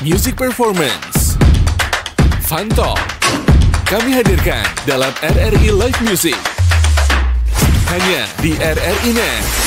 Music Performance, Fun Talk, kami hadirkan dalam RRI Live Music. Hanya di RRI Net.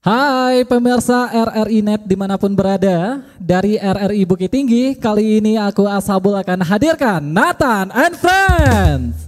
Hai pemirsa RRI Net dimanapun berada, dari RRI Bukit Tinggi, kali ini aku Ashabul akan hadirkan Nathan and Friends.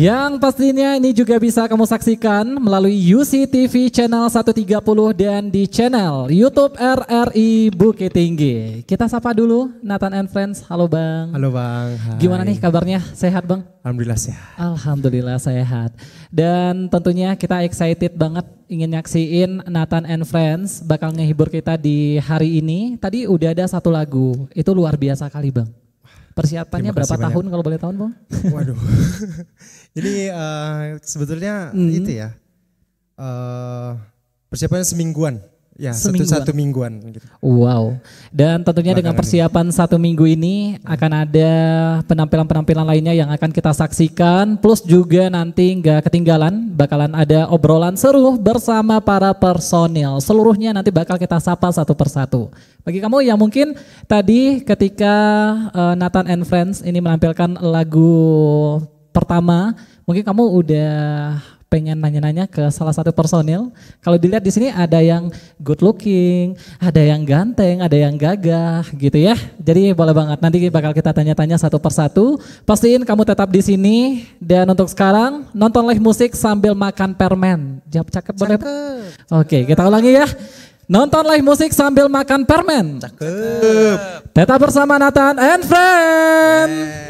Yang pastinya ini juga bisa kamu saksikan melalui UCTV channel 130 dan di channel YouTube RRI Bukit Tinggi. Kita sapa dulu Nathan and Friends. Halo Bang. Halo Bang. Hai. Gimana nih kabarnya? Sehat Bang? Alhamdulillah sehat. Alhamdulillah sehat. Dan tentunya kita excited banget ingin nyaksiin Nathan and Friends bakal ngehibur kita di hari ini. Tadi udah ada satu lagu, itu luar biasa kali Bang. Persiapannya berapa tahun kalau boleh tahu Bang? Waduh, ini sebetulnya itu ya, persiapannya semingguan. Ya, satu mingguan gitu. Wow. Dan tentunya dengan persiapan 1 minggu ini akan ada penampilan-penampilan lainnya yang akan kita saksikan. Plus juga nanti nggak ketinggalan bakalan ada obrolan seru bersama para personil. Seluruhnya nanti bakal kita sapa satu persatu. Bagi kamu yang mungkin tadi ketika Nathan and Friends ini menampilkan lagu pertama, mungkin kamu udah pengen nanya-nanya ke salah satu personil. Kalau dilihat di sini ada yang good looking, ada yang ganteng, ada yang gagah gitu ya. Jadi boleh banget nanti bakal kita tanya-tanya satu persatu. Pastiin kamu tetap di sini dan untuk sekarang nonton live musik sambil makan permen. Jawab cakep boleh? Oke, kita ulangi ya. Nonton live musik sambil makan permen. Cakep. Tetap bersama Nathan and Friends.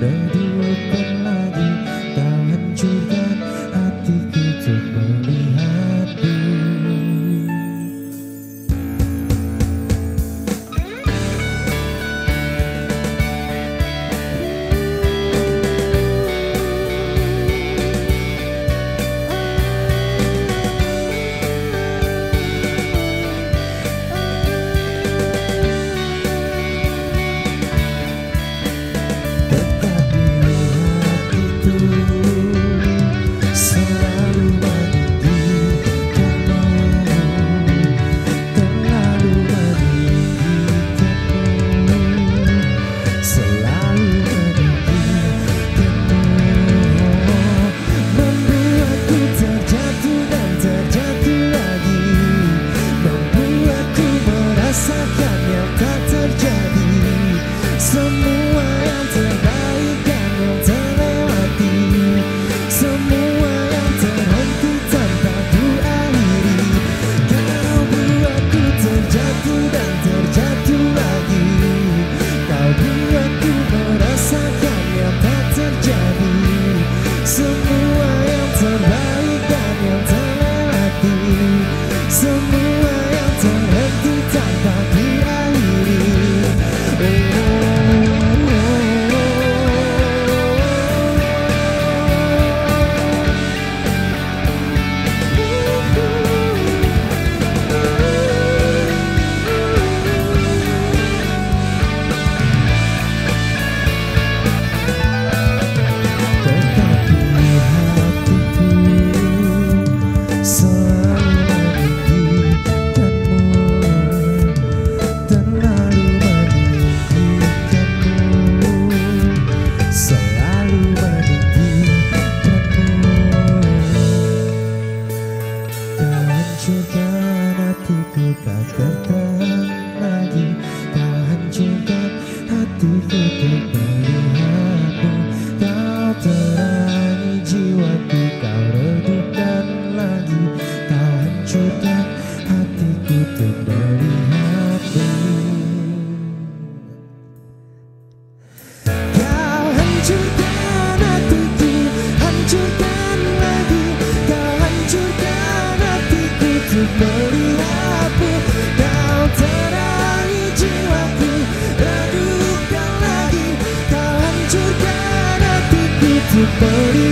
Redupkan lagi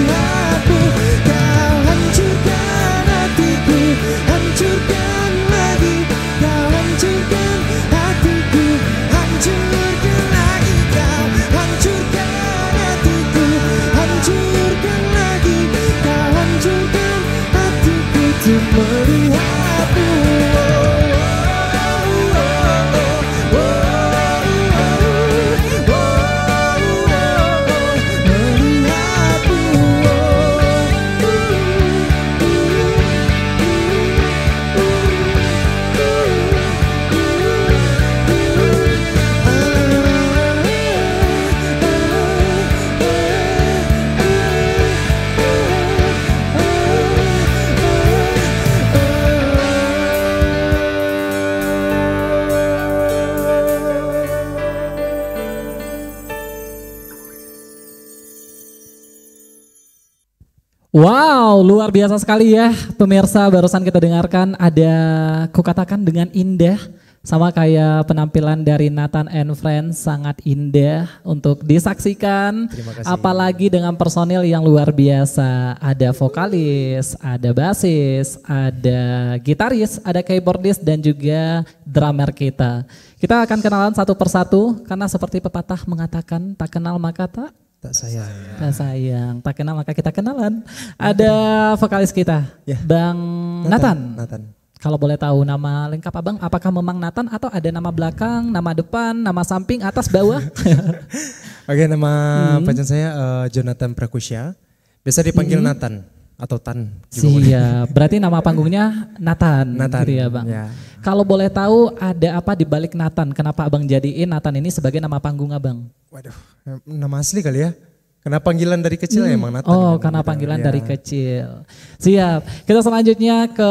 melihatmu. Kau hancurkan hatiku, hancurkan lagi. Kau hancurkan hatiku, hancurkan lagi. Kau hancurkan hatiku, hancurkan lagi. Kau hancurkan hatiku untuk melihatmu. Wow, luar biasa sekali ya pemirsa, barusan kita dengarkan ada kukatakan dengan indah. Sama kayak penampilan dari Nathan and Friends, sangat indah untuk disaksikan. Terima kasih. Apalagi dengan personil yang luar biasa. Ada vokalis, ada basis, ada gitaris, ada keyboardist dan juga drummer kita. Kita akan kenalan satu persatu karena seperti pepatah mengatakan tak kenal maka tak sayang. tak sayang, tak kenal maka kita kenalan. Ada vokalis kita, Ya. Bang Nathan. Nathan. Kalau boleh tahu nama lengkap abang, apakah memang Nathan atau ada nama belakang, nama depan, nama samping, atas, bawah? Oke, nama panjang saya Jonathan Prakusya. Biasa dipanggil Nathan atau Tan. juga boleh. Siap, berarti nama panggungnya Nathan, Nathan, gitu ya bang. ya. Kalau boleh tahu ada apa di balik Nathan? Kenapa abang jadiin Nathan ini sebagai nama panggung abang? Waduh, nama asli kali ya. Karena panggilan dari kecil ya emang Nathan. Oh, memang karena gitu. panggilan Ya. dari kecil. Siap. Kita selanjutnya ke,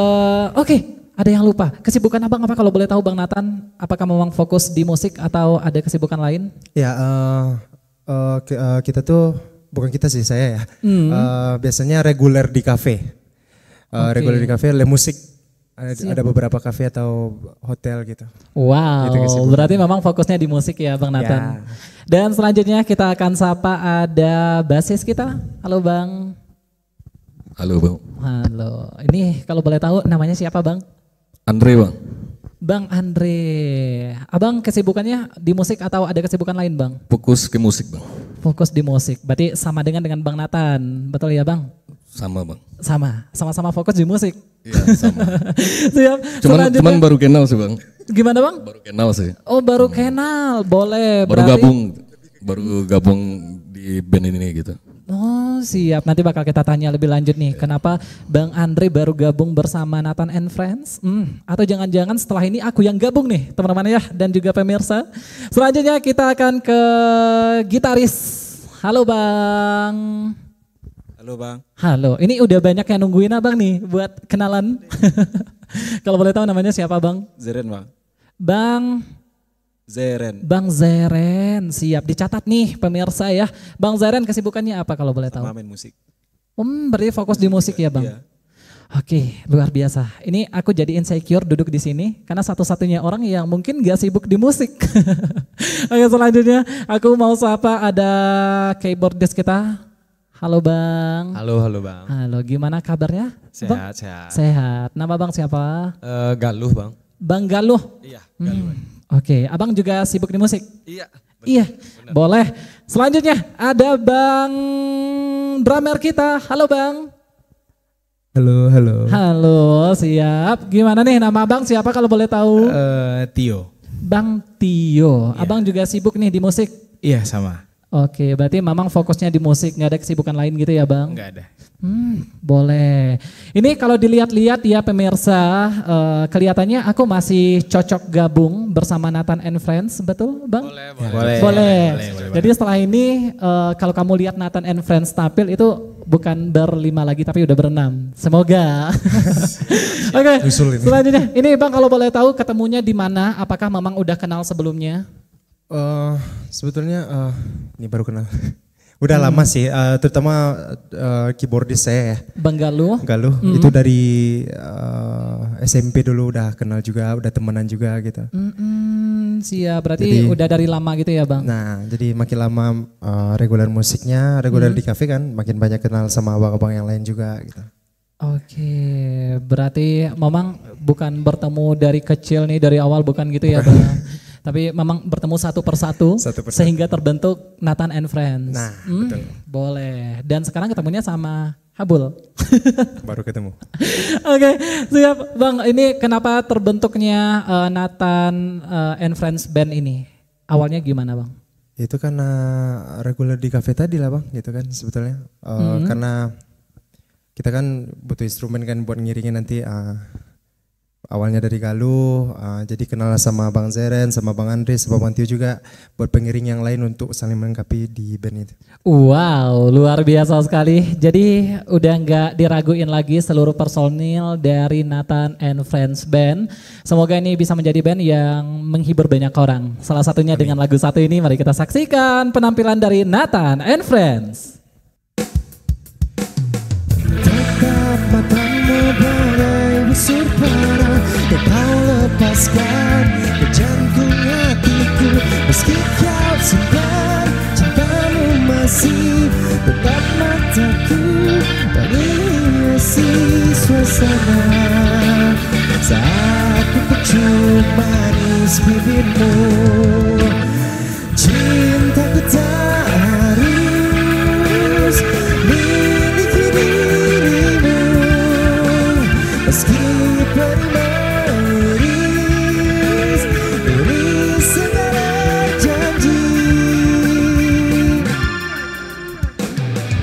oke, ada yang lupa. Kesibukan abang apa kalau boleh tahu bang Nathan? Apakah memang fokus di musik atau ada kesibukan lain? Ya, kita tuh, bukan kita sih, saya ya. Biasanya reguler di kafe. Reguler di kafe, le musik. Ada beberapa kafe atau hotel gitu. Wow, Gitu kesibukan. berarti memang fokusnya di musik ya Bang Nathan. Ya. Dan selanjutnya kita akan sapa ada basis kita. Halo Bang. Halo Bang. Halo. Ini kalau boleh tahu namanya siapa Bang? Andre Bang. Bang Andre. Abang kesibukannya di musik atau ada kesibukan lain Bang? Fokus ke musik Bang. Fokus di musik. Berarti sama dengan Bang Nathan. Betul ya Bang? Sama Bang. Sama-sama fokus di musik. Iya sama. Siap. cuman baru kenal sih Bang. Gimana Bang? Baru kenal sih. Oh baru kenal, boleh. Baru Berarti- gabung di band ini gitu. Oh siap, nanti bakal kita tanya lebih lanjut nih. Kenapa Bang Andre baru gabung bersama Nathan and Friends? Atau jangan-jangan setelah ini aku yang gabung nih teman-teman ya dan juga pemirsa. Selanjutnya kita akan ke gitaris. Halo Bang. Halo Bang. Halo, ini udah banyak yang nungguin abang nih buat kenalan. Kalau boleh tahu namanya siapa Bang? Zeren Bang. Bang Zeren, siap dicatat nih pemirsa ya. Bang Zeren kesibukannya apa kalau boleh tahu? Sama main musik. Berarti fokus di musik ya Bang? Iya. Oke, luar biasa. Ini aku jadi insecure duduk di sini karena satu-satunya orang yang mungkin gak sibuk di musik. Oke, selanjutnya aku mau sapa ada keyboardist kita. Halo Bang. Halo Bang. Halo, gimana kabarnya? Bang? Sehat. Sehat. Nama Bang siapa? Galuh Bang. Bang Galuh. Iya, Galuh. Oke, Abang juga sibuk di musik? Iya. Iya, boleh. Selanjutnya ada Bang drummer kita. Halo Bang. Halo. Halo, siap. Gimana nih nama Abang siapa kalau boleh tahu? Tio. Bang Tio. Abang juga sibuk nih di musik? Iya sama. Oke, berarti memang fokusnya di musik, nggak ada kesibukan lain gitu ya Bang? Enggak ada. Boleh. Ini kalau dilihat-lihat ya pemirsa, kelihatannya aku masih cocok gabung bersama Nathan and Friends, betul Bang? Boleh. Jadi setelah ini kalau kamu lihat Nathan and Friends tampil itu bukan berlima lagi tapi udah berenam. Semoga. Oke. Selanjutnya, ini Bang kalau boleh tahu ketemunya di mana? Apakah memang udah kenal sebelumnya? Sebetulnya ini baru kenal. Udah lama sih, terutama keyboardist saya ya. Bang Galuh. Itu dari SMP dulu udah kenal juga, udah temenan juga gitu. siap. Berarti Jadi- udah dari lama gitu ya Bang? Nah, jadi makin lama reguler musiknya, reguler di kafe kan, makin banyak kenal sama abang-abang yang lain juga gitu. Oke, berarti memang bukan bertemu dari kecil nih, dari awal bukan gitu ya Bang? Tapi memang bertemu satu persatu, Satu persatu. sehingga terbentuk Nathan and Friends. Nah, betul. Boleh. Dan sekarang ketemunya sama Habul. Baru ketemu. Oke, siap Bang. Ini kenapa terbentuknya Nathan and Friends Band ini? Awalnya gimana Bang? Itu karena reguler di kafe tadi lah bang, gitu kan sebetulnya. Karena kita kan butuh instrumen kan buat ngiringin nanti. Awalnya dari Galuh, jadi kenal sama Bang Zeren, sama Bang Andre, sama Bang Tio juga buat pengiring yang lain untuk saling melengkapi di band itu. Wow, luar biasa sekali. Jadi udah nggak diraguin lagi seluruh personil dari Nathan and Friends Band. Semoga ini bisa menjadi band yang menghibur banyak orang. Salah satunya dengan lagu satu ini, mari kita saksikan penampilan dari Nathan and Friends. Tetap matamu bagai busur panah yang kau lepaskan ke jantung hatiku. Meski kau simpan cintamu masih tetap mataku menghiasi suasana saat ku kecium manis bibirmu. Cintaku tak harus miliki dirimu, meski perih mengiris dari segala janji.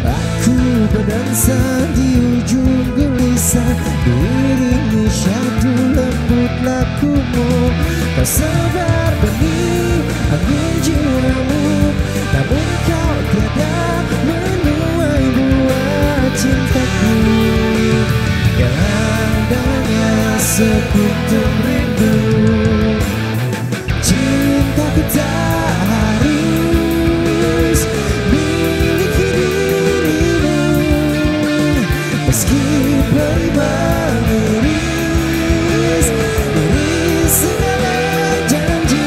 Aku berdansa di ujung gelisah, diiringi syahdu lembut lakumu. Kau sebar benih angin jiwamu, namun kau tiada menuai buah cintaku yang adanya sekuntum rindu. Cintaku tak harus miliki dirimu, meski perih mengiris dari segala janji.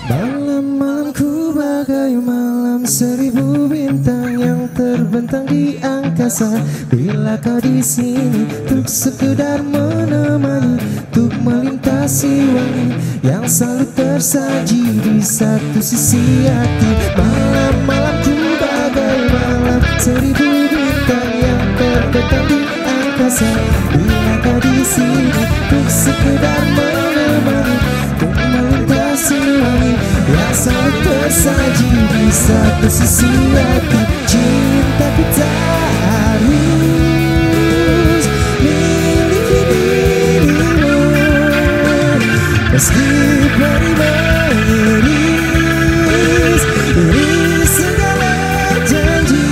Malam-malamku bagai malam seribu bintang yang terbentang di angkasa. Bila kau di sini untuk sekedar menemani, untuk melintasi wangi yang selalu tersaji di satu sisi hati. Malam-malamku bagai malam seribu bintang yang terbentang di angkasa. Bila kau di sini untuk sekedar menemani, untuk melintasi wangi yang selalu tersaji di satu sisi hati. Cintaku tak harus miliki dirimu, meski perih mengiris dari segala janji.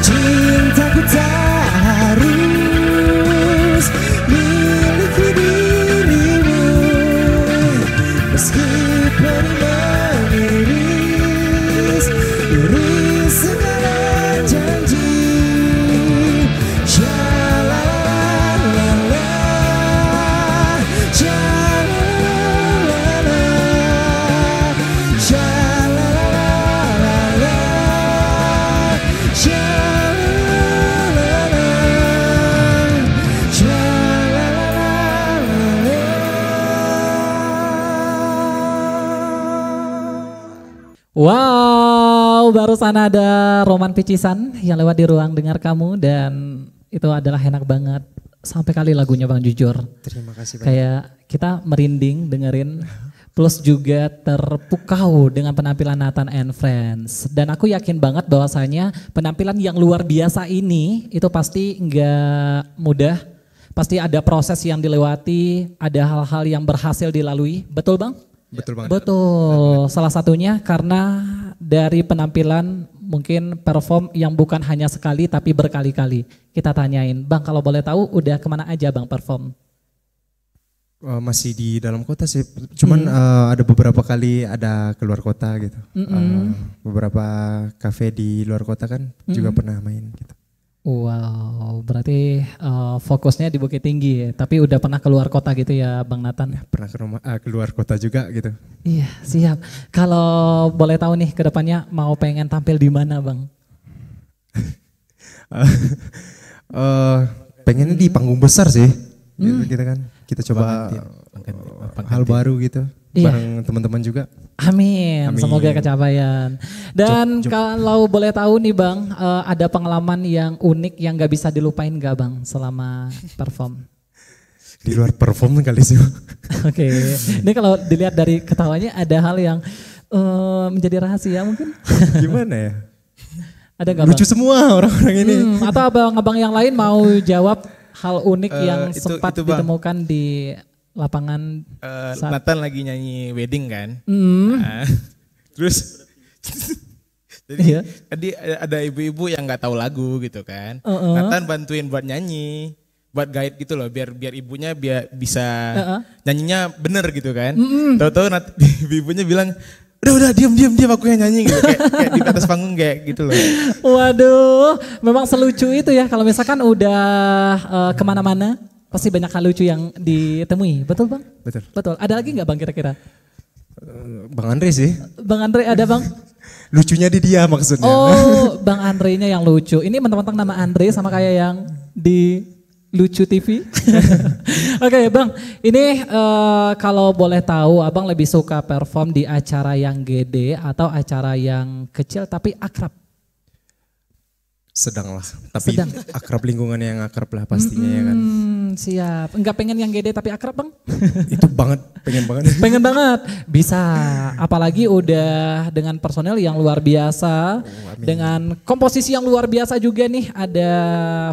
Cintaku tak harus miliki dirimu, meski perih mengiris dari segala janji. Sha-la-la-la-la, sha-la-la-la-la, sha-la-la-la-la, sha-la-la-la, sha-la-la-la. Wow, barusan ada Roman Picisan yang lewat di ruang dengar kamu dan itu adalah enak banget. Sampai kali lagunya Bang jujur. Terima kasih banyak. Kayak kita merinding dengerin, plus juga terpukau dengan penampilan Nathan and Friends. Dan aku yakin banget bahwasanya penampilan yang luar biasa ini itu pasti nggak mudah. Pasti ada proses yang dilewati, ada hal-hal yang berhasil dilalui. Betul Bang? Betul banget. Betul, salah satunya karena dari penampilan mungkin perform yang bukan hanya sekali tapi berkali-kali. Kita tanyain, Bang kalau boleh tahu udah kemana aja Bang perform? Masih di dalam kota sih, cuman ada beberapa kali ada keluar kota gitu. Beberapa kafe di luar kota kan juga pernah main gitu. Wow, berarti fokusnya di Bukit Tinggi ya, tapi udah pernah keluar kota gitu ya Bang Nathan? Pernah keluar kota juga gitu. Iya siap. Kalau boleh tahu nih kedepannya mau pengen tampil di mana Bang? Pengennya di panggung besar sih, gitu kan. Kita coba hal baru gitu, bareng teman-teman juga. Amin, semoga kecapaian. Dan kalau boleh tahu nih Bang, ada pengalaman yang unik yang gak bisa dilupain gak Bang selama perform? Di luar perform kali sih. Oke, ini kalau dilihat dari ketawanya ada hal yang menjadi rahasia mungkin? Gimana ya? Ada gak Lucu Bang? semua orang-orang ini. Atau abang-abang yang lain mau jawab hal unik yang sempat itu, Bang. ditemukan di lapangan saat Nathan lagi nyanyi wedding kan. Terus jadi tadi ada ibu-ibu yang nggak tahu lagu gitu kan. Nathan bantuin buat nyanyi, buat guide gitu loh, biar ibunya bisa nyanyinya bener gitu kan. Tahu-tahu ibunya bilang, udah diam aku yang nyanyi gitu, kayak di atas panggung kayak gitu loh. Waduh, memang selucu itu ya kalau misalkan udah kemana-mana. Pasti banyak hal lucu yang ditemui, betul Bang? Betul. Ada lagi nggak Bang kira-kira? Bang Andre sih. Bang Andre ada Bang? Lucunya di dia maksudnya. Oh, Bang Andre-nya yang lucu. Ini mentang-mentang nama Andre sama kayak yang di Lucu TV. Oke Bang, ini kalau boleh tahu Abang lebih suka perform di acara yang gede atau acara yang kecil tapi akrab? Sedang lah, tapi akrab, lingkungan yang akrab lah pastinya ya kan. Siap, enggak pengen yang gede tapi akrab Bang? Itu pengen banget. Pengen banget, bisa. Apalagi udah dengan personel yang luar biasa, dengan komposisi yang luar biasa juga nih. Ada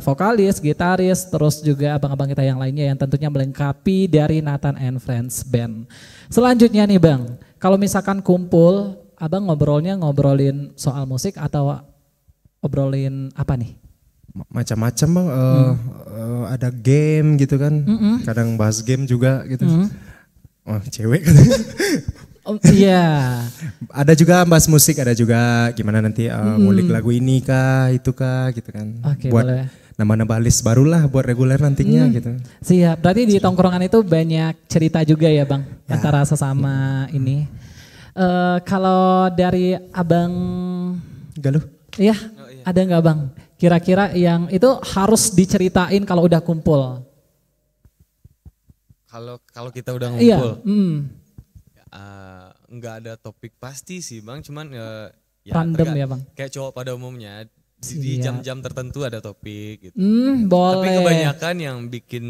vokalis, gitaris, terus juga abang-abang kita yang lainnya yang tentunya melengkapi dari Nathan and Friends Band. Selanjutnya nih Bang, kalau misalkan kumpul, Abang ngobrolin soal musik atau obrolin apa nih? Macam-macam Bang, ada game gitu kan, kadang bahas game juga gitu. Oh cewek kan. Iya. Ada juga bahas musik, ada juga gimana nanti ngulik lagu ini kah, itu kah gitu kan. Oke, buat boleh. nambah-nambah list barulah buat reguler nantinya gitu. Siap, berarti di tongkrongan itu banyak cerita juga ya Bang, antara sesama ini. Kalau dari Abang Galuh? Iya, ada nggak Bang? Kira-kira yang itu harus diceritain kalau udah kumpul. Kalau kita udah Iya. ngumpul, nggak ada topik pasti sih Bang, cuman ya Random ya Bang. kayak cowok pada umumnya di Siap. jam-jam tertentu ada topik gitu. Boleh. Tapi kebanyakan yang bikin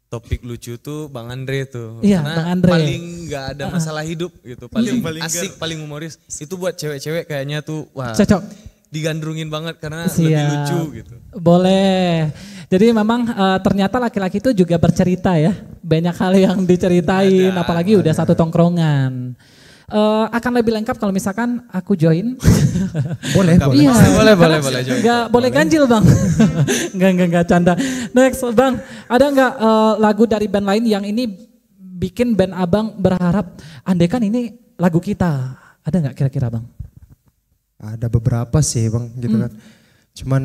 topik lucu tuh Bang Andre tuh. Iya, Karena Bang Andre. paling nggak ada masalah hidup gitu, paling asik, paling humoris. Itu buat cewek-cewek kayaknya tuh wah. Cocok. Digandrungin banget karena Siap. lebih lucu gitu. Boleh. Jadi memang ternyata laki-laki itu juga bercerita ya. Banyak hal yang diceritain, apalagi udah satu tongkrongan. Akan lebih lengkap kalau misalkan aku join. Boleh. Iya. Boleh join. Enggak boleh ganjil Bang. Enggak canda. Next Bang, ada enggak lagu dari band lain yang ini bikin band Abang berharap andaikan ini lagu kita. Ada enggak kira-kira Bang? Ada beberapa sih Bang gitu kan. Cuman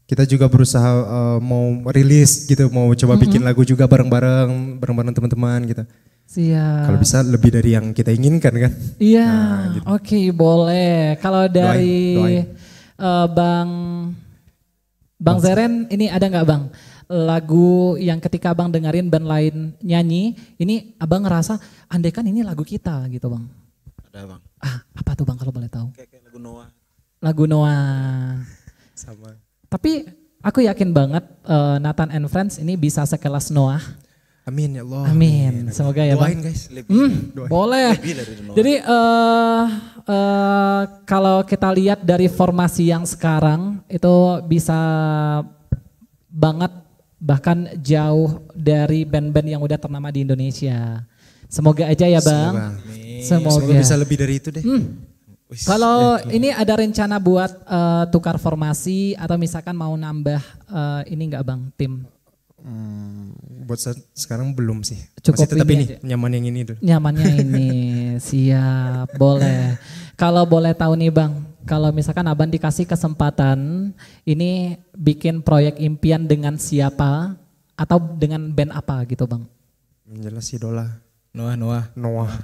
kita juga berusaha mau rilis gitu, mau coba bikin lagu juga bareng-bareng teman-teman gitu. Siap. Kalau bisa lebih dari yang kita inginkan kan. Iya, gitu. oke, boleh. Kalau dari Doain. Bang Zeren ini ada nggak Bang lagu yang ketika Abang dengerin band lain nyanyi, ini Abang ngerasa andaikan ini lagu kita gitu Bang? Ada Bang. Apa tuh Bang kalau boleh tahu? Kayak lagu Noah. Lagu Noah. Sama. Tapi aku yakin banget Nathan and Friends ini bisa sekelas Noah. Amin ya Allah. Amin. Semoga ya Bang. Doain guys. Boleh. Jadi kalau kita lihat dari formasi yang sekarang itu bisa banget bahkan jauh dari band-band yang udah ternama di Indonesia. Semoga aja ya Bang. Semoga bisa lebih dari itu deh. Kalau ini ada rencana buat tukar formasi atau misalkan mau nambah ini enggak Bang, tim? Buat sekarang belum sih. Cukup masih tetap ini, aja. nyaman yang ini dulu. Nyamannya ini, siap, boleh. Kalau boleh tahu nih Bang, kalau misalkan Abang dikasih kesempatan ini bikin proyek impian dengan siapa atau dengan band apa gitu Bang? Jelas idola. Noah. Noah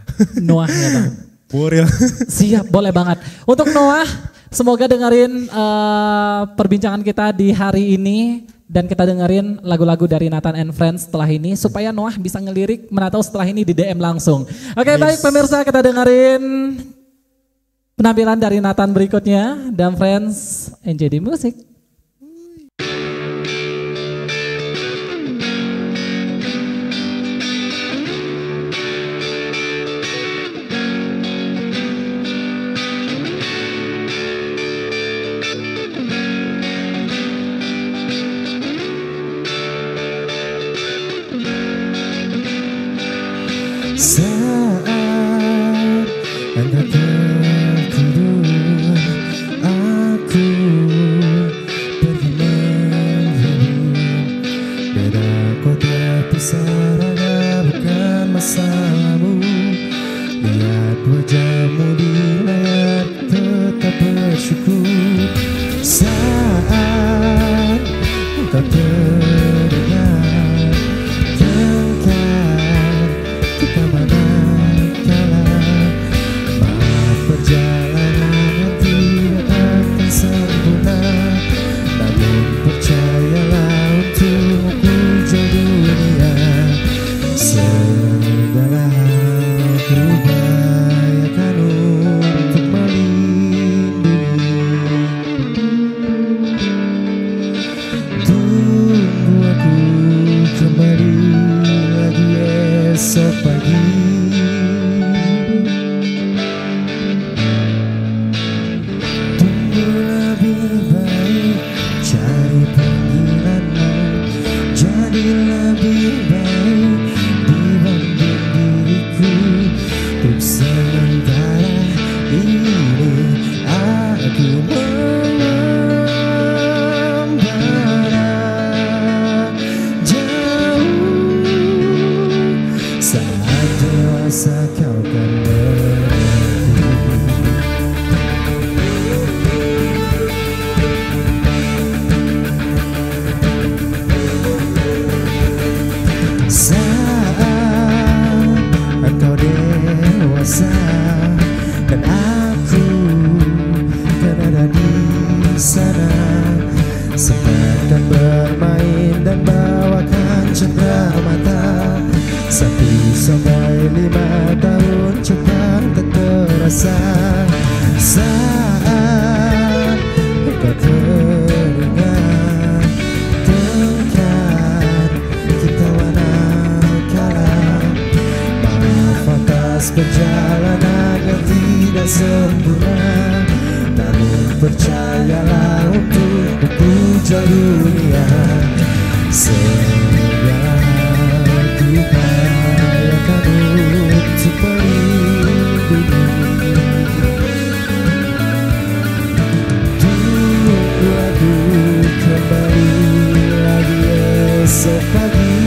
ya Bang. Boril. Siap, boleh banget. Untuk Noah, semoga dengerin perbincangan kita di hari ini dan kita dengerin lagu-lagu dari Nathan and Friends setelah ini supaya Noah bisa ngelirik Menatau setelah ini di DM langsung. Oke, baik pemirsa, kita dengerin penampilan dari Nathan berikutnya dan Friends. Enjoy the music. Saat Anda tertidur, aku pergi menghibur. Beda kota pisah raga bukan masalahmu. Lihat wajahmu di layar tetap bersyukur. Saat engkau teringat perjalanan yang tidak sempurna, namun percayalah untuk puja dunia. Segala upayakan untuk melindungi. Tunggu aku kembali lagi esok pagi.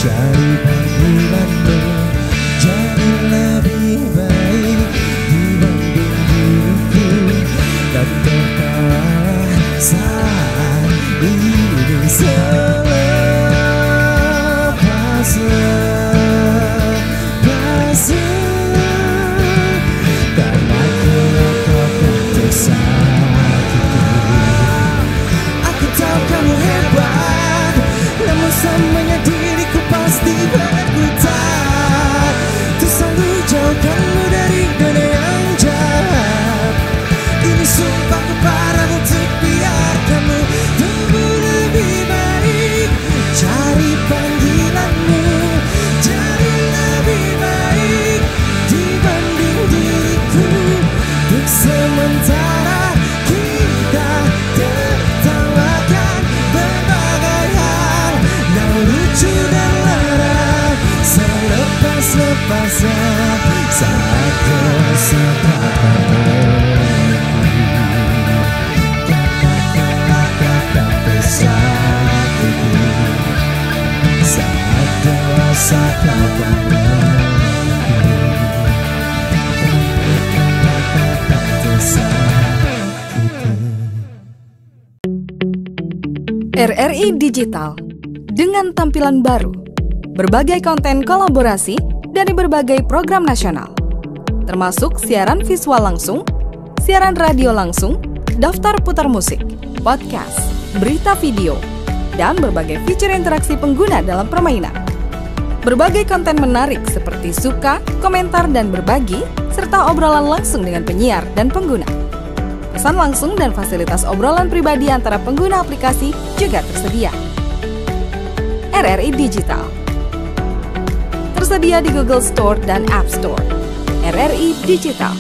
Cari panggilanmu, jadi lebih baik dibanding diriku. Dan tertawa saat ini selepas karena aku akan tersakiti. Aku tahu kamu hebat, namun semuanya diriku pasti berkutat. Untuk selalu jauhkanmu dari dunia yang jahat. Ini sumpah kepadamu untuk biarkanmu tumbuh lebih baik. Cari panggilanmu, jadi lebih baik dibanding diriku. Untuk sementara kita tertawakan berbagai hal. Now sudah lara, selepas-lepasnya saat dosa kata-kata bersatuku, saat dosa RRI Digital dengan tampilan baru, berbagai konten kolaborasi dari berbagai program nasional, termasuk siaran visual langsung, siaran radio langsung, daftar putar musik, podcast, berita video, dan berbagai fitur interaksi pengguna dalam permainan. Berbagai konten menarik seperti suka, komentar, dan berbagi, serta obrolan langsung dengan penyiar dan pengguna. Pesan langsung dan fasilitas obrolan pribadi antara pengguna aplikasi juga tersedia. RRI Digital tersedia di Google Store dan App Store. RRI Digital.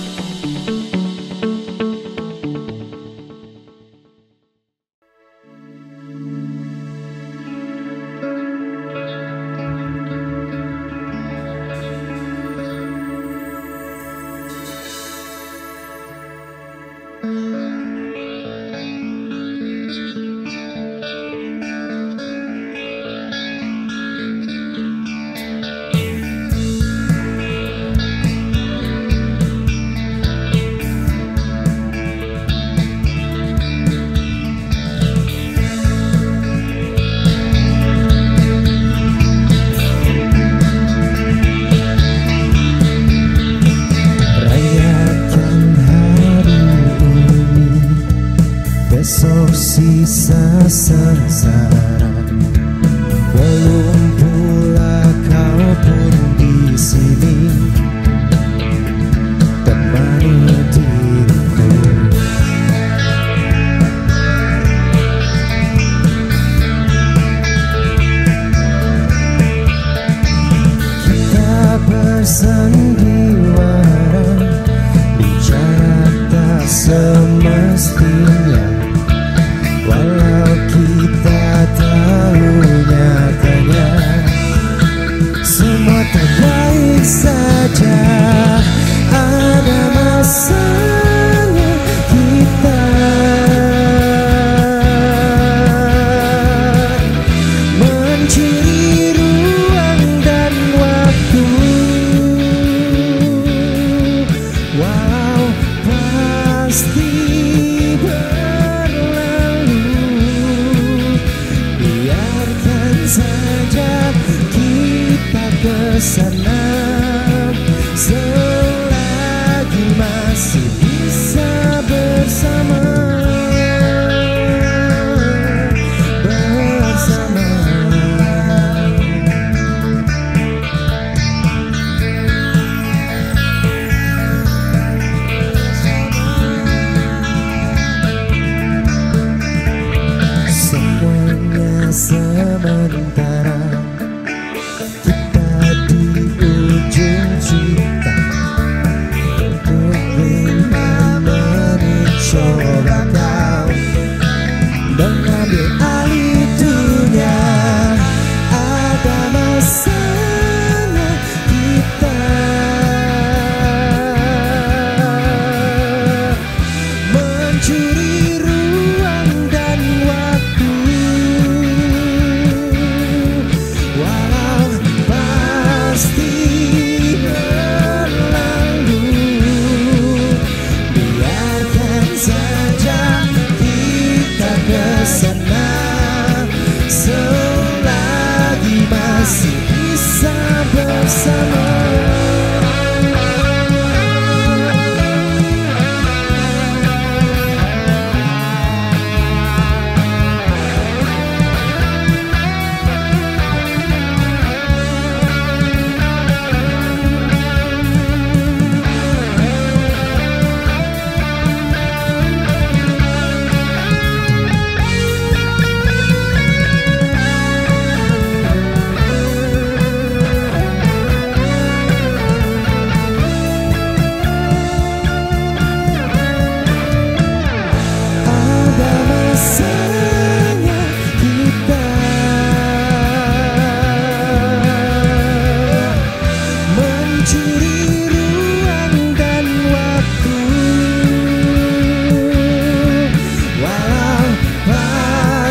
Sisa sengsara, belum pula kau pun di sini temani diriku. Kita bersandiwara di jarak tak semestinya. Walau kita tahu nyatanya semua terbaik saja, ada masanya kita mencuri ruang dan waktu. Wow, pasti saja kita kesana selagi masih bisa bersama. Semuanya sementara, kita di ujung cerita. Untuk 5 menit coba kau mengambil alih dunia. Ada masanya kita mencuri ruang dan waktu.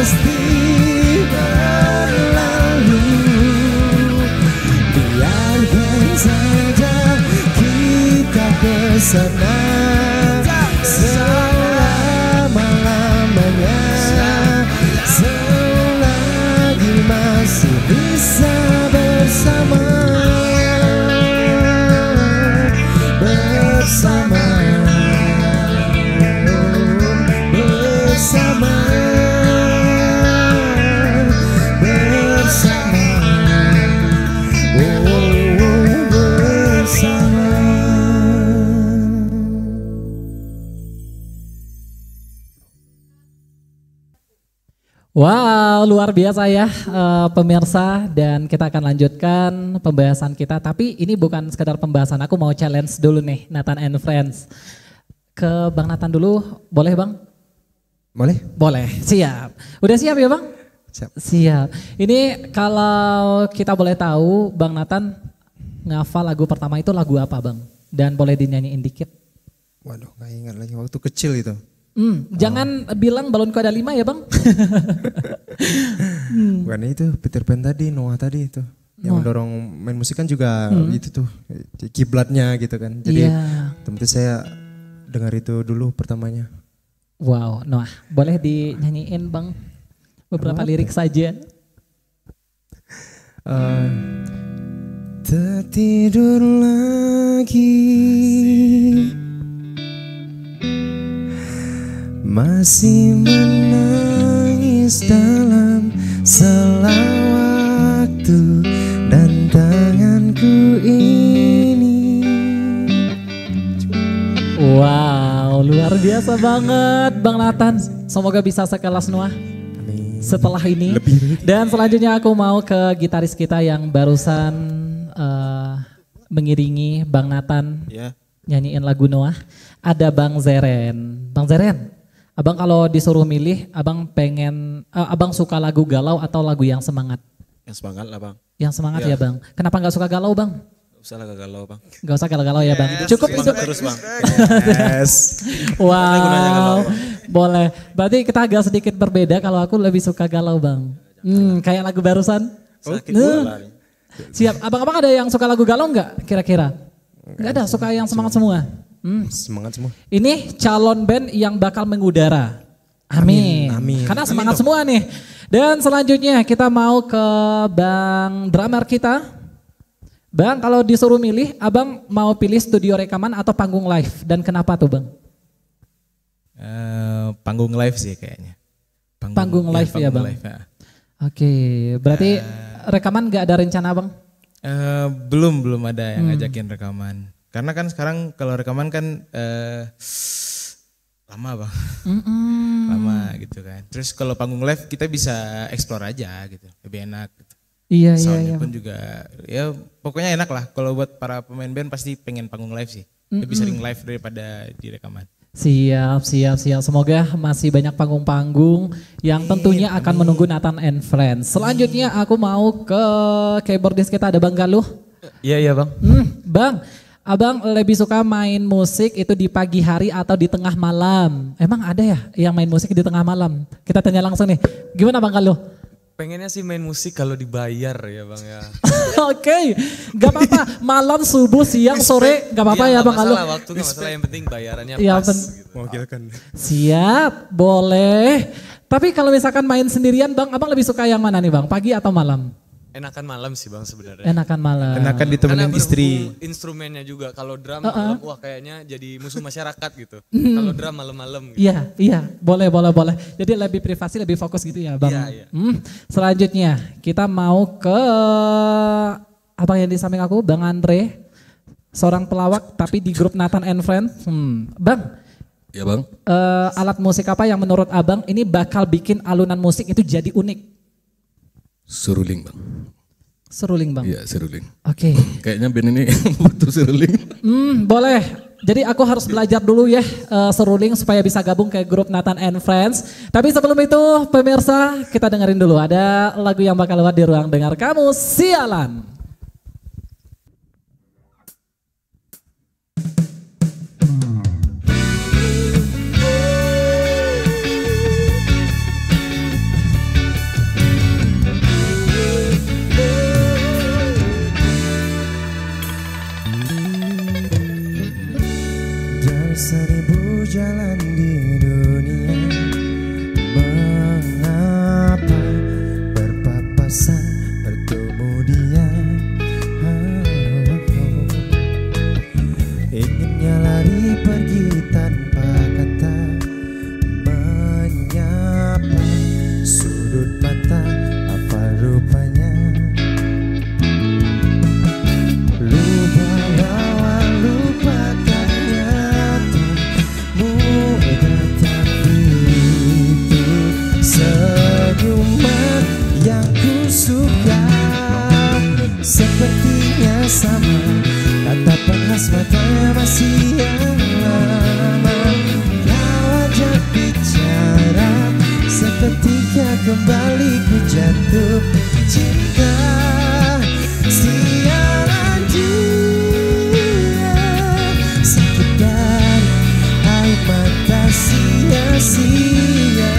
pasti berlalu. Biarkan saja kita kesana selama-lamanya, selagi masih bisa bersama. Bersama, bersama, bersama, bersama. Wow, luar biasa ya pemirsa, dan kita akan lanjutkan pembahasan kita. Tapi ini bukan sekedar pembahasan, aku mau challenge dulu nih Nathan and Friends. Ke Bang Nathan dulu, boleh Bang? Boleh? Boleh, siap. Udah siap ya Bang? Siap. Siap. Ini kalau kita boleh tahu Bang Nathan ngafal lagu pertama itu lagu apa Bang? Dan boleh dinyanyiin dikit. Waduh, gak ingat lagi waktu kecil itu. Jangan bilang balonku ada 5 ya Bang. Bukan itu, Peter Pan tadi, Noah tadi itu. Yang mendorong main musik kan juga itu tuh, kiblatnya gitu kan. Jadi tentu saya dengar itu dulu pertamanya. Wow, Noah, boleh dinyanyiin Bang beberapa lirik saja. Tertidur lagi, masih menangis dalam sela waktu, dan tanganku ini. Wow, luar biasa banget Bang Nathan. Semoga bisa sekelas Noah setelah ini. Dan selanjutnya aku mau ke gitaris kita yang barusan mengiringi Bang Nathan nyanyiin lagu Noah. Ada Bang Zeren. Bang Zeren, Abang kalau disuruh milih, Abang pengen, Abang suka lagu galau atau lagu yang semangat? Yang semangat lah Bang. Yang semangat ya Bang. Kenapa gak suka galau Bang? Gak usah lah galau Bang. Gak usah galau-galau ya Bang. Cukup itu terus Bang. Wow, boleh. Berarti kita agak sedikit berbeda, kalau aku lebih suka galau Bang. Kayak lagu barusan. Siap, abang-abang ada yang suka lagu galau nggak kira-kira? Nggak ada, suka yang semangat semua? Semangat semua. Ini calon band yang bakal mengudara. Amin. Amin. Karena semangat semua nih. Dan selanjutnya kita mau ke Bang drummer kita. Bang, kalau disuruh milih, Abang mau pilih studio rekaman atau panggung live? Dan kenapa tuh Bang? Panggung live sih kayaknya. Panggung live ya Bang? Live, ya. Oke, berarti rekaman gak ada rencana Bang? Belum ada yang ngajakin rekaman. Karena kan sekarang kalau rekaman kan lama Bang. Lama gitu kan. Terus kalau panggung live kita bisa explore aja gitu, lebih enak gitu. Iya. Soundnya pun juga ya pokoknya enak lah. Kalau buat para pemain band pasti pengen panggung live sih. Lebih sering live daripada di rekaman. Siap. Semoga masih banyak panggung-panggung yang tentunya akan menunggu Nathan and Friends. Selanjutnya aku mau ke keyboardist kita, ada Bang Galuh. Iya Bang. Bang, Abang lebih suka main musik itu di pagi hari atau di tengah malam? Emang ada ya yang main musik di tengah malam? Kita tanya langsung nih, gimana Bang Galuh? Pengennya sih main musik kalau dibayar ya Bang ya. Oke, gak apa-apa. Malam, subuh, siang, sore, gak apa-apa ya Bang Galuh. Waktu gak masalah, yang penting bayarannya Ya, pas. Gitu. Mewakilkan. Siap, boleh. Tapi kalau misalkan main sendirian Bang, Abang lebih suka yang mana nih Bang? Pagi atau malam? Enakan malam sih Bang sebenarnya. Enakan malam. Enakan ditemenin istri. Instrumennya juga, kalau drum malam, wah kayaknya jadi musuh masyarakat gitu. Kalau drum malam-malam gitu. Iya, boleh. Jadi lebih privasi, lebih fokus gitu ya Bang. Iya. Selanjutnya kita mau ke abang yang di samping aku, Bang Andre. Seorang pelawak tapi di grup Nathan and Friends. Bang. Ya Bang. Alat musik apa yang menurut Abang ini bakal bikin alunan musik itu jadi unik? Seruling Bang. Seruling Bang? Iya seruling. Oke. Kayaknya band ini butuh seruling. Boleh. Jadi aku harus belajar dulu ya seruling supaya bisa gabung ke grup Nathan and Friends. Tapi sebelum itu pemirsa kita dengerin dulu. Ada lagu yang bakal lewat di ruang dengar kamu, Sialan. kembali ku jatuh cinta. Sialan dia, sakit dari air mata sia-sia.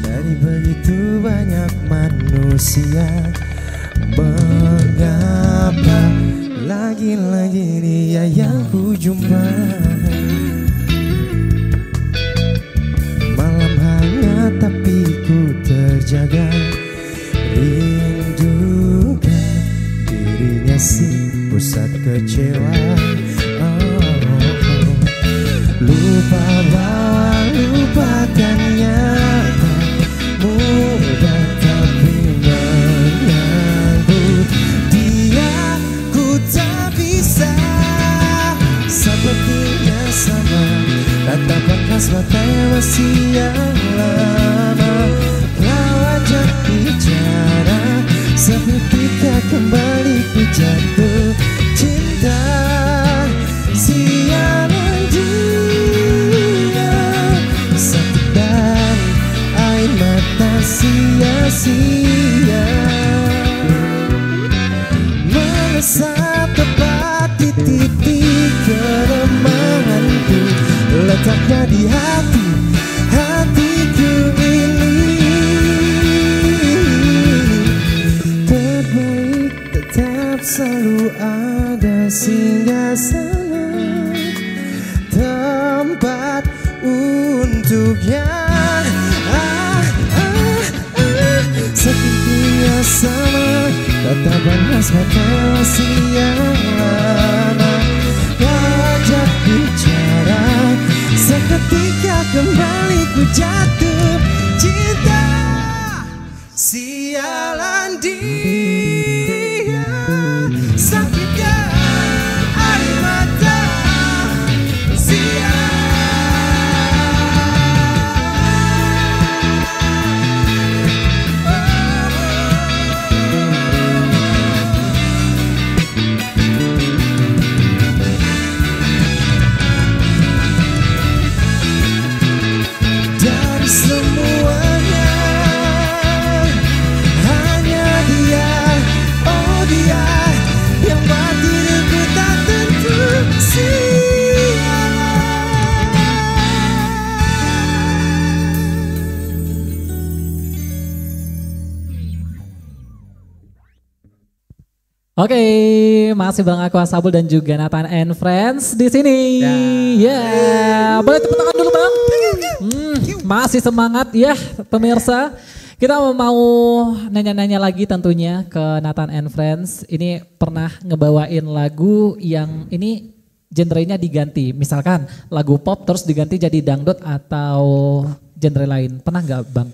Dari begitu banyak manusia, mengapa lagi-lagi dia yang ku jumpa? Malam hangat tapi ku terjaga, rindukan dirinya si pusat kecewa. Lupa bahwa lupakannya mudah tapi menyambut dia ku tak bisa. Sepertinya sama tatapan khas mata yang masih yang lama. Kau ajak bicara seketika kembali ku jatuh cinta. Sialan dia, sakit dari air mata sia-sia. Melesat tepat di titik kelemahanku, letaknya di hatiku ini. Terbaik tetap selalu ada singgah-sana, tempat untuknya. Sepertinya sama tatapan khas mata masih yang lama. Kau ajak bicara seketika kembali ku jatuh cinta. Sialan dia, sakitnya air mata sia. Dari semuanya hanya dia, oh dia yang buat diriku tak tentu. Oke, masih Bang Aqua Sabul dan juga Nathan and Friends di sini. Ya, boleh tepuk tangan dulu Bang. Masih semangat ya pemirsa. Kita mau nanya-nanya lagi tentunya ke Nathan and Friends. Ini pernah ngebawain lagu yang ini genrenya diganti. Misalkan lagu pop terus diganti jadi dangdut atau genre lain. Pernah nggak Bang?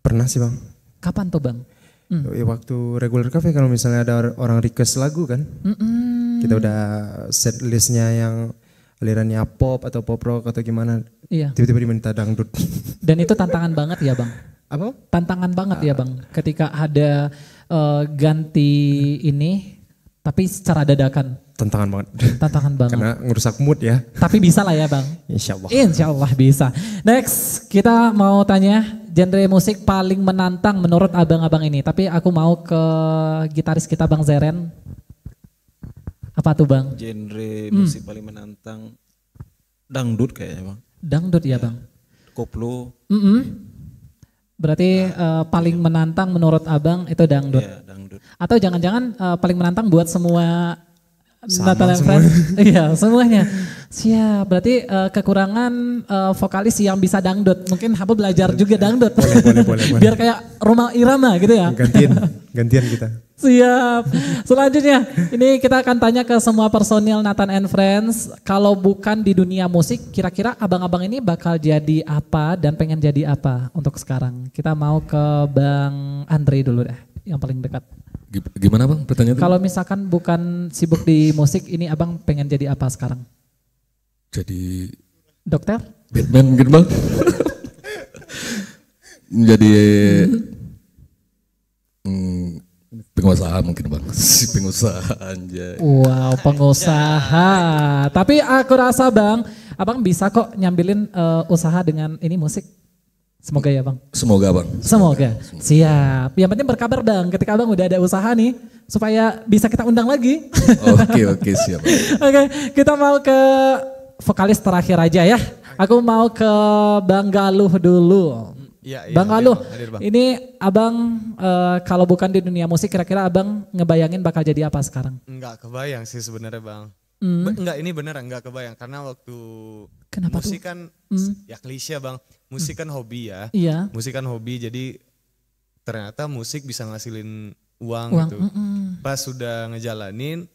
Pernah sih Bang. Kapan tuh Bang? Waktu regular cafe kalau misalnya ada orang request lagu kan, kita udah set listnya yang alirannya pop atau pop rock atau gimana, tiba-tiba diminta dangdut. Dan itu tantangan banget ya Bang? Apa? Tantangan banget ya Bang, ketika ada ganti ini, tapi secara dadakan. Tantangan banget. Tantangan banget. Karena ngerusak mood ya. Tapi bisa lah ya Bang? Insya Allah. Insya Allah bisa. Next, kita mau tanya genre musik paling menantang menurut abang-abang ini. Tapi aku mau ke gitaris kita Bang Zeren. Apa tuh Bang? Genre musik paling menantang dangdut kayaknya Bang. Dangdut ya Bang? Koplo. Berarti paling menantang menurut abang itu dangdut. Iya, dangdut. Atau jangan-jangan paling menantang buat semua Nathan and semua. Friends? Iya semuanya. Siap, berarti kekurangan vokalis yang bisa dangdut. Mungkin Habib belajar juga dangdut. Boleh. Biar kayak Roma Irama gitu ya. Gantian kita. Siap. Selanjutnya ini kita akan tanya ke semua personil Nathan and Friends. Kalau bukan di dunia musik, kira-kira abang-abang ini bakal jadi apa dan pengen jadi apa untuk sekarang? Kita mau ke Bang Andre dulu deh, yang paling dekat. Gimana Bang pertanyaan? Kalau misalkan bukan sibuk di musik, ini abang pengen jadi apa sekarang? Jadi dokter? Batman gitu Bang. Jadi pengusaha mungkin Bang. Si pengusaha anjay. Wow, pengusaha. Tapi aku rasa Bang, Abang bisa kok nyambilin usaha dengan ini musik. Semoga ya Bang. Semoga Bang. Semoga. Siap. Yang penting berkabar Bang ketika Abang udah ada usaha nih supaya bisa kita undang lagi. Oke siap. Oke, kita mau ke vokalis terakhir aja ya. Aku mau ke Bang Galuh dulu. Iya, Bang Galuh, hadir, Bang. ini Abang kalau bukan di dunia musik kira-kira Abang ngebayangin bakal jadi apa sekarang? Enggak kebayang sih sebenarnya Bang. Enggak, ini beneran enggak kebayang karena waktu Kenapa musik tuh? kan ya klise Bang. Musik kan hobi ya. Iya. Musik kan hobi, jadi ternyata musik bisa ngasilin uang gitu. Pas sudah ngejalanin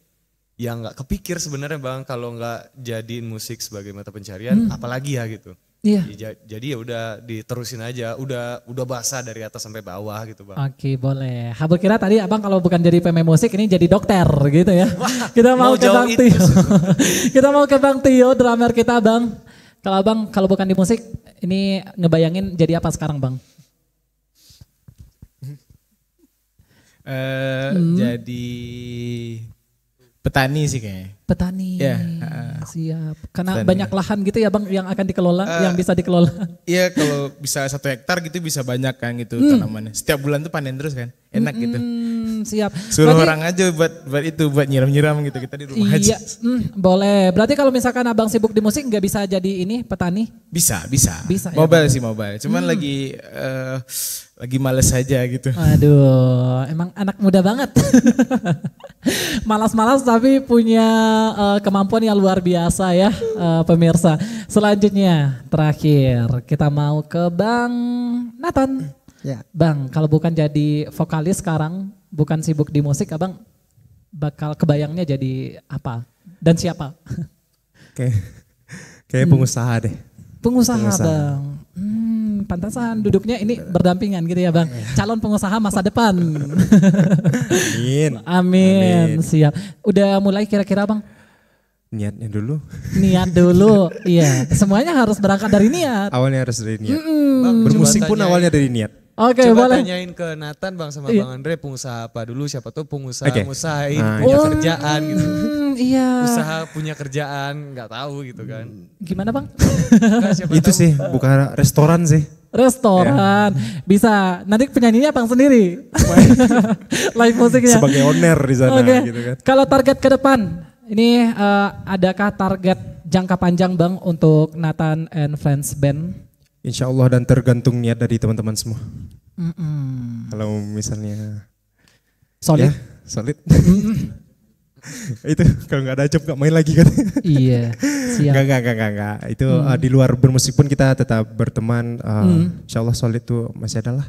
ya nggak kepikir sebenarnya Bang kalau nggak jadiin musik sebagai mata pencarian apalagi ya gitu. Iya. Jadi ya udah diterusin aja, udah basah dari atas sampai bawah gitu Bang. Oke, boleh. Habis kira tadi Abang kalau bukan jadi pemain musik ini jadi dokter gitu ya. Kita mau ke Bang Tio. Kita mau ke Bang Tio, drummer kita Bang. Kalau Abang kalau bukan di musik ini ngebayangin jadi apa sekarang Bang? Jadi petani sih kayaknya. Petani, Ya, siap. Karena petani. banyak lahan gitu ya Bang yang akan dikelola, yang bisa dikelola. Iya kalau bisa 1 hektar gitu bisa banyak kan gitu tanamannya. Setiap bulan tuh panen terus kan, enak gitu. Siap. Suruh Berarti- orang aja buat nyiram-nyiram gitu, kita di rumah Iya, aja. boleh. Berarti kalau misalkan Abang sibuk di musik nggak bisa jadi ini petani? Bisa. Bisa ya, Mobile sih mobile, cuman lagi males aja gitu. Aduh, emang anak muda banget. Malas-malas tapi punya kemampuan yang luar biasa ya pemirsa. Selanjutnya terakhir kita mau ke Bang Nathan. Ya. Bang, kalau bukan jadi vokalis sekarang, bukan sibuk di musik, Abang bakal kebayangnya jadi apa? Dan siapa? Kayak pengusaha deh. Pengusaha. Bang. Pantasan duduknya ini berdampingan gitu ya Bang. Calon pengusaha masa depan. Amin. Amin. Siap. Udah mulai kira-kira Bang? Niatnya dulu. Niat dulu. Iya. Semuanya harus berangkat dari niat. Awalnya harus dari niat. Bang, Bermusik coba pun tanyain- awalnya dari niat. Oke, Coba boleh. tanyain ke Nathan Bang sama Iya. Bang Andre pengusaha apa dulu, siapa tuh pengusaha Oke. ngusahain, Nah, punya Oh, kerjaan gitu. Iya. Usaha punya kerjaan nggak tahu gitu kan. Gimana Bang? Nggak, siapa Itu tahu. sih bukan restoran sih. Restoran. Bisa. Nanti penyanyinya Bang sendiri. Live musiknya. Sebagai owner di sana Oke. gitu kan. Kalau target ke depan, ini adakah target jangka panjang Bang untuk Nathan and Friends Band? Insya Allah dan tergantung niat dari teman-teman semua. Kalau misalnya Solid? ya, solid. Itu kalau nggak ada job nggak main lagi kan. Iya, siap. Enggak. Itu di luar bermusik pun kita tetap berteman. Insya Allah solid tuh masih ada lah.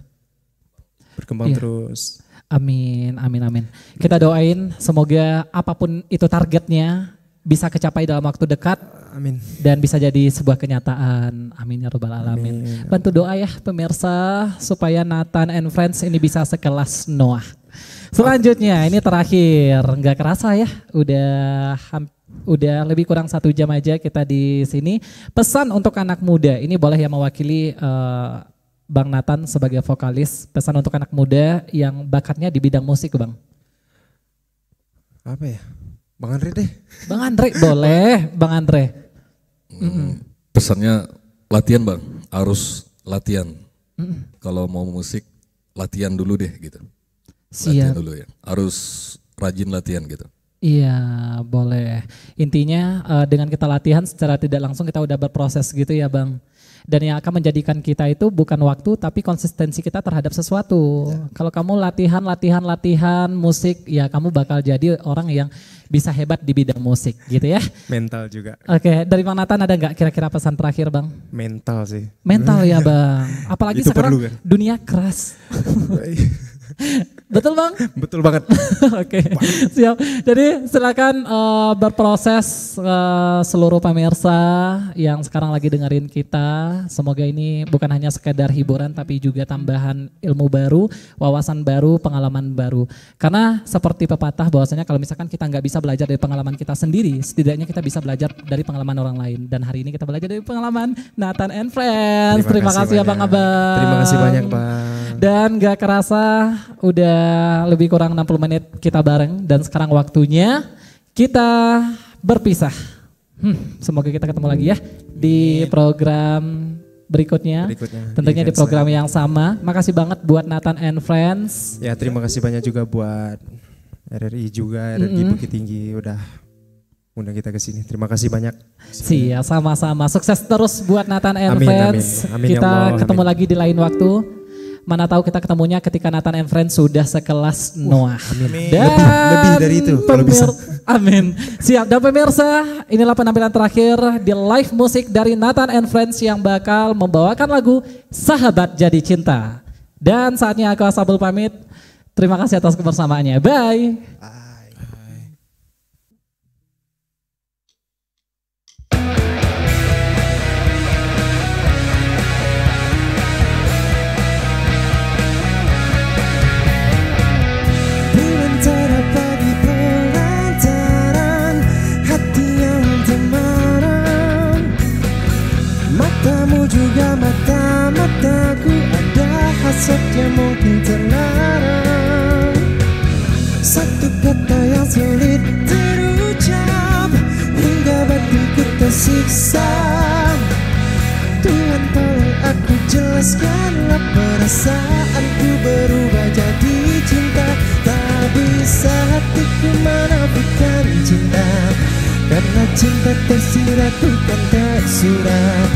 Berkembang Iya. terus. Amin. Kita doain semoga apapun itu targetnya bisa kecapai dalam waktu dekat Amin. dan bisa jadi sebuah kenyataan. Amin ya rabbal alamin. Bantu doa ya pemirsa supaya Nathan and Friends ini bisa sekelas Noah. Selanjutnya ini terakhir, nggak kerasa ya, udah lebih kurang 1 jam aja kita di sini. Pesan untuk anak muda, ini boleh yang mewakili Bang Nathan sebagai vokalis. Pesan untuk anak muda yang bakatnya di bidang musik, Bang. Apa ya? Bang Andre deh. Bang Andre, boleh, Bang Andre. Pesannya latihan Bang, harus latihan. Kalau mau musik latihan dulu deh gitu. Latihan Siap. dulu ya, harus rajin latihan gitu. Iya, boleh. Intinya dengan kita latihan secara tidak langsung kita udah berproses gitu ya Bang. Dan yang akan menjadikan kita itu bukan waktu tapi konsistensi kita terhadap sesuatu. Kalau kamu latihan musik, ya kamu bakal jadi orang yang bisa hebat di bidang musik gitu ya. Mental juga. Oke, dari Bang Nathan ada nggak kira-kira pesan terakhir Bang? Mental sih. Mental ya Bang. Apalagi Itu sekarang perlu, kan? dunia keras. Betul Bang? Betul banget. Oke, siap. Jadi silakan berproses seluruh pemirsa yang sekarang lagi dengerin kita. Semoga ini bukan hanya sekedar hiburan tapi juga tambahan ilmu baru, wawasan baru, pengalaman baru. Karena seperti pepatah bahwasanya kalau misalkan kita nggak bisa belajar dari pengalaman kita sendiri, setidaknya kita bisa belajar dari pengalaman orang lain. Dan hari ini kita belajar dari pengalaman Nathan and Friends. Terima kasih ya Bang banyak. Abang. Terima kasih banyak Bang. Dan gak kerasa udah lebih kurang 60 menit kita bareng dan sekarang waktunya kita berpisah. Semoga kita ketemu lagi ya di program berikutnya. Tentunya di program yang sama. Makasih banget buat Nathan and Friends. Ya, terima kasih banyak juga buat RRI juga, RRI Bukit Tinggi udah undang kita ke sini. Terima kasih banyak. Siap, sama-sama. Sukses terus buat Nathan and Friends. Amin, kita ya Allah, ketemu lagi di lain waktu. Mana tahu kita ketemunya ketika Nathan and Friends sudah sekelas Noah. Amin. Dan lebih dari itu kalau bisa. Amin. Siap. Dan pemirsa, inilah penampilan terakhir di live musik dari Nathan and Friends yang bakal membawakan lagu Sahabat Jadi Cinta. Dan saatnya aku Asabul pamit. Terima kasih atas kebersamaannya. Bye. Juga mata-mataku ada hasad yang mungkin terlarang. Satu kata yang sulit terucap hingga batinku tersiksa. Tuhan tolong aku jelaskanlah perasaanku berubah jadi cinta. Tak bisa hatiku menafikan cinta, karena cinta tersirat bukan tersurat.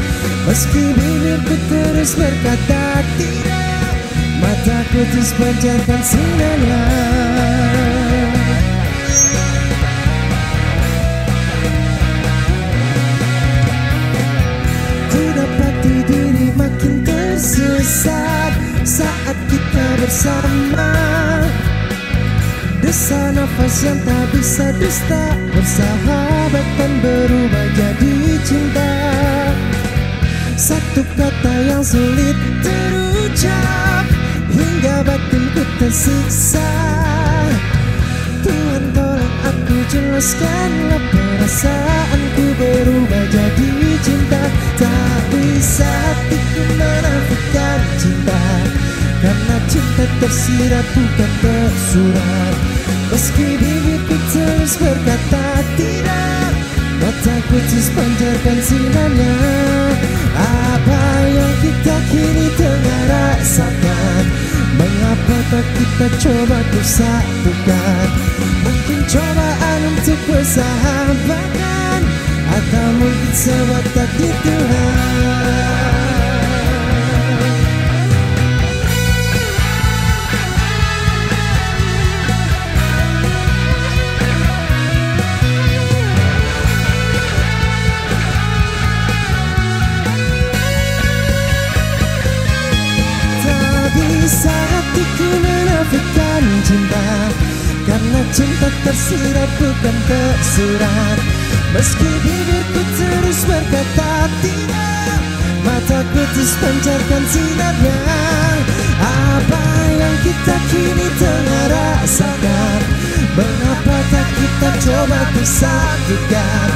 Meski bibirku terus berkata tidak, mataku terus pancarkan sinarnya. Ku dapati diri makin tersesat saat kita bersama. Desa nafas yang tak bisa dusta, persahabatan berubah jadi cinta. Satu kata yang sulit terucap hingga batinku tersiksa. Tuhan tolong aku jelaskanlah perasaanku berubah jadi cinta. Tak bisa hatiku menafikan cinta, karena cinta tersirat bukan tersurat. Meski bibirku terus berkata tidak, mataku terus pancarkan sinarnya. Apa yang kita kini tengah rasakan, mengapa tak kita coba bersatukan? Mungkin cobaan untuk persahabatan, atau mungkin sebuah takdir Tuhan. Bisa hatiku menafikan cinta, karena cinta tersirat bukan tersurat. Meski bibirku terus berkata tidak, mataku terus pancarkan sinarnya. Apa yang kita kini tengah rasakan, mengapa tak kita coba bersatukan?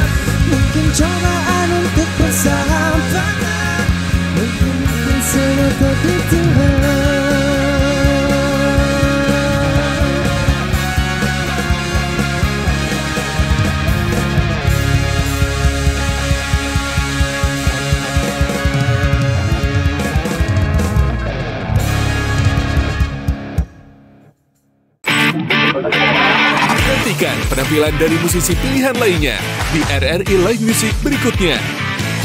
Mungkin cobaan untuk persahabatan, mungkin semua takdir Tuhan. Nantikan penampilan dari musisi pilihan lainnya di RRI Live Music berikutnya.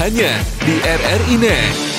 Hanya di RRI Net.